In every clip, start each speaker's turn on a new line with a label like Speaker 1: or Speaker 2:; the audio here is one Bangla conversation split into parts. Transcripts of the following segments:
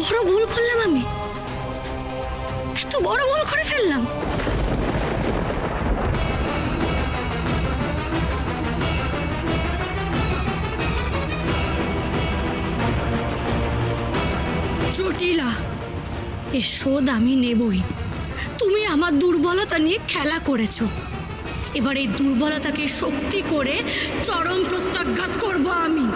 Speaker 1: বড় ভুল করলাম আমি, এত বড় ভুল করে ফেললাম। জটিলা, এর শোধ আমি নেবই। তুমি আমার দুর্বলতা নিয়ে খেলা করেছো, এবার এই দুর্বলতাকে শক্তি করে চরম প্রত্যাঘাত করব আমি।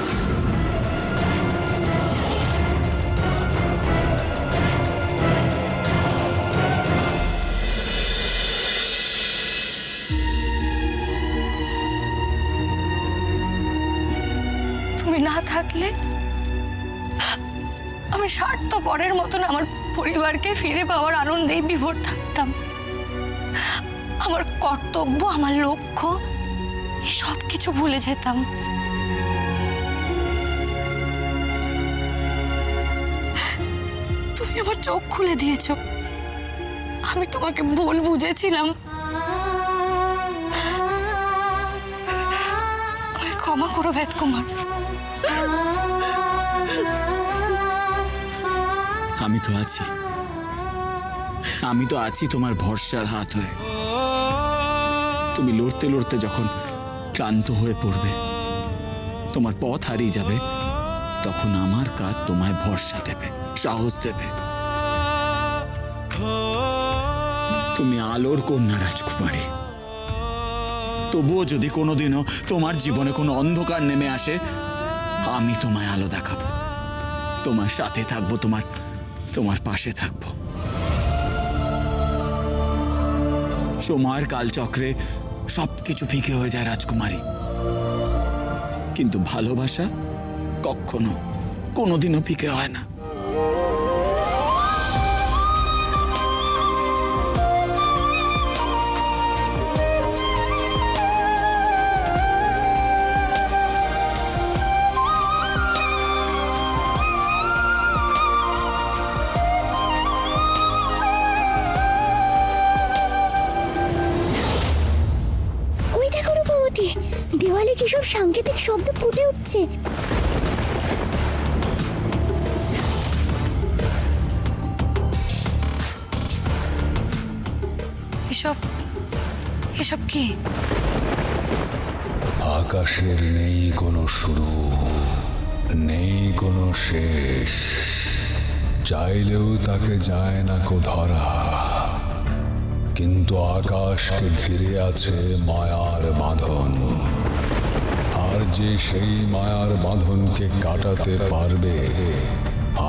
Speaker 1: তুমি না থাকলে আমি স্বার্থপরের মতন আমার পরিবারকে ফিরে পাওয়ার আনন্দেই বিভোর থাকতাম। আমার কর্তব্য, আমার লক্ষ্য, সব কিছু ভুলে যেতাম। তুমি আমার চোখ খুলে দিয়েছ। আমি তোমাকে ভুল বুঝেছিলাম। আমায় ক্ষমা করো বেদকুমার।
Speaker 2: আমি তো আছি তোমার ভরসার হাত হয়ে। তুমি লড়তে লড়তে যখন ক্লান্ত হয়ে পড়বে, তোমার পথ হারিয়ে যাবে, তখন আমার কাজ তোমায় ভরসা দেবে, সাহস দেবে। তুমি আলোর কন্যা রাজকুমারী। তবুও যদি কোনোদিনও তোমার জীবনে কোনো অন্ধকার নেমে আসে, আমি তোমায় আলো দেখাবো, তোমার সাথে থাকবো, তোমার পাশে থাকবো। সময়ের কালচক্রে সবকিছু ফিকে হয়ে যায় রাজকুমারী, কিন্তু ভালোবাসা কখনো কোনোদিনও ফিকে হয় না।
Speaker 3: দেওয়ালে যেসব সাংকেতিক শব্দ ফুটে উঠছে,
Speaker 1: এসব কি?
Speaker 4: আকাশের নেই কোনো শুরু, নেই কোনো শেষ, চাইলেও তাকে যায় না কো ধরা, কিন্তু আকাশকে ঘিরে আছে মায়ার বাঁধন। আর যে সেই মায়ার বাঁধনকে কাটাতে পারবে,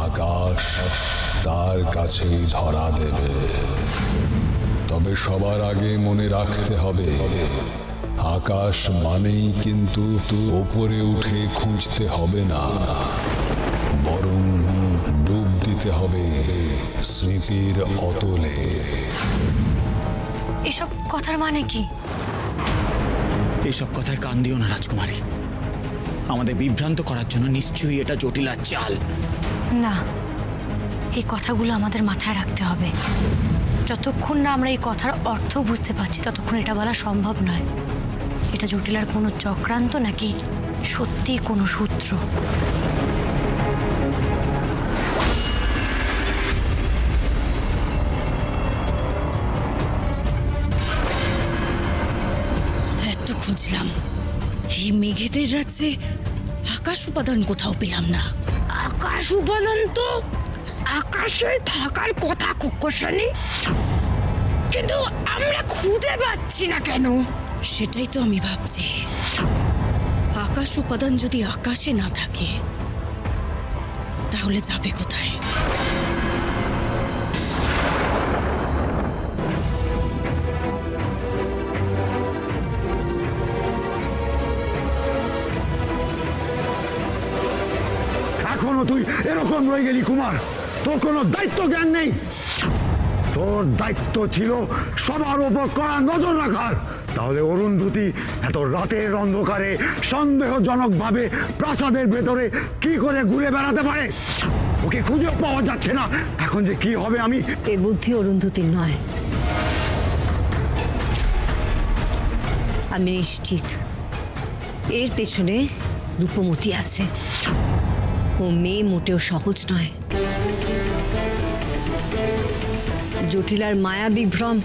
Speaker 4: আকাশ তার কাছেই ধরা দেবে। তবে সবার আগে মনে রাখতে হবে, আকাশ মানেই কিন্তু ওপরে উঠে খুঁজতে হবে না, বরং ডুব দিতে হবে স্মৃতির অতলে।
Speaker 1: এসব কথার মানে কি?
Speaker 2: এসব কথায় কান দিও না রাজকুমারী। আমাদের বিভ্রান্ত করার জন্য নিশ্চয়ই এটা জটিলার চাল।
Speaker 1: না, এই কথাগুলো আমাদের মাথায় রাখতে হবে। যতক্ষণ না আমরা এই কথার অর্থ বুঝতে পারছি, ততক্ষণ এটা বলা সম্ভব নয়। এটা জটিলার কোনো চক্রান্ত নাকি সত্যি কোনো সূত্র।
Speaker 5: এত খুঁজলাম এই মেঘেদের রাজ্যে, আকাশ উপাদান কোথাও পেলাম না।
Speaker 1: আকাশ উপাদান তো আকাশে থাকার কথা কক্ষসানি, কিন্তু আমরা খুঁজে পাচ্ছি না কেন?
Speaker 5: সেটাই তো আমি ভাবছি। আকাশ উপাদান যদি আকাশে না থাকে, তাহলে যাবে কোথায়?
Speaker 6: এখনো তুই এরকম রয়ে গেলি কুমার, তোর কোনো দায়িত্ব জ্ঞান নেই। তোর দায়িত্ব ছিল সবার উপর কড়া নজর রাখার। তাহলে অরুন্ধতী এত রাতের অন্ধকারে সন্দেহজনকভাবে প্রাসাদের ভেতরে কি করে ঘুরে বেড়াতে পারে? ওকে খুঁজেও পাওয়া যাচ্ছে না। এখন যে কি হবে আমি।
Speaker 7: এ বুদ্ধি অরুন্ধতীর নয়। আমি নিশ্চিত এর পেছনে রূপমতি আছে। ও মেয়ে মোটেও সহজ নয়। জটিলার মায়া বিভ্রম